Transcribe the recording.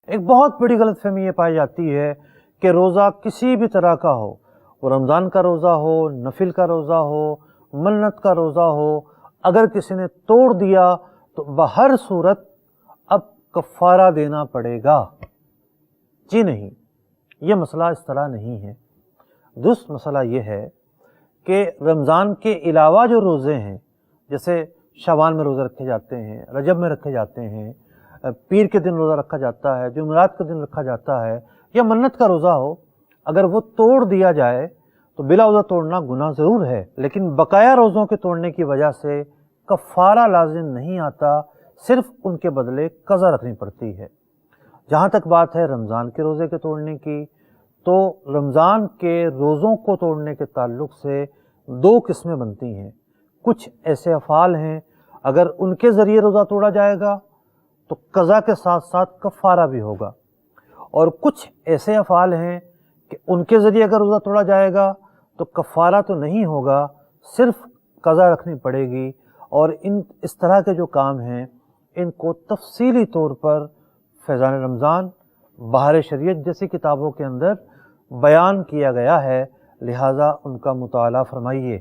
ایک بہت بڑی غلط فہمی یہ پائی جاتی ہے کہ روزہ کسی بھی طرح کا ہو، وہ رمضان کا روزہ ہو، نفل کا روزہ ہو، منت کا روزہ ہو، اگر کسی نے توڑ دیا تو بہر صورت اب کفارہ دینا پڑے گا۔ جی نہیں، یہ مسئلہ اس طرح نہیں ہے۔ درست مسئلہ یہ ہے کہ رمضان کے علاوہ جو روزے ہیں، جیسے شعبان میں روزے رکھے جاتے ہیں، رجب میں رکھے جاتے ہیں، پیر کے دن روزہ رکھا جاتا ہے، جمعرات کے دن رکھا جاتا ہے، یا منت کا روزہ ہو، اگر وہ توڑ دیا جائے تو بلا وجہ توڑنا گناہ ضرور ہے، لیکن بقایا روزوں کے توڑنے کی وجہ سے کفارہ لازم نہیں آتا، صرف ان کے بدلے قضا رکھنی پڑتی ہے۔ جہاں تک بات ہے رمضان کے روزے کے توڑنے کی، تو رمضان کے روزوں کو توڑنے کے تعلق سے دو قسمیں بنتی ہیں۔ کچھ ایسے افعال ہیں اگر ان کے ذریعے روزہ توڑا جائے گا تو قضا کے ساتھ ساتھ کفارہ بھی ہوگا، اور کچھ ایسے افعال ہیں کہ ان کے ذریعے اگر روزہ توڑا جائے گا تو کفارہ تو نہیں ہوگا، صرف قضا رکھنی پڑے گی۔ اور اس طرح کے جو کام ہیں ان کو تفصیلی طور پر فیضان رمضان، بہار شریعت جیسی کتابوں کے اندر بیان کیا گیا ہے، لہٰذا ان کا مطالعہ فرمائیے۔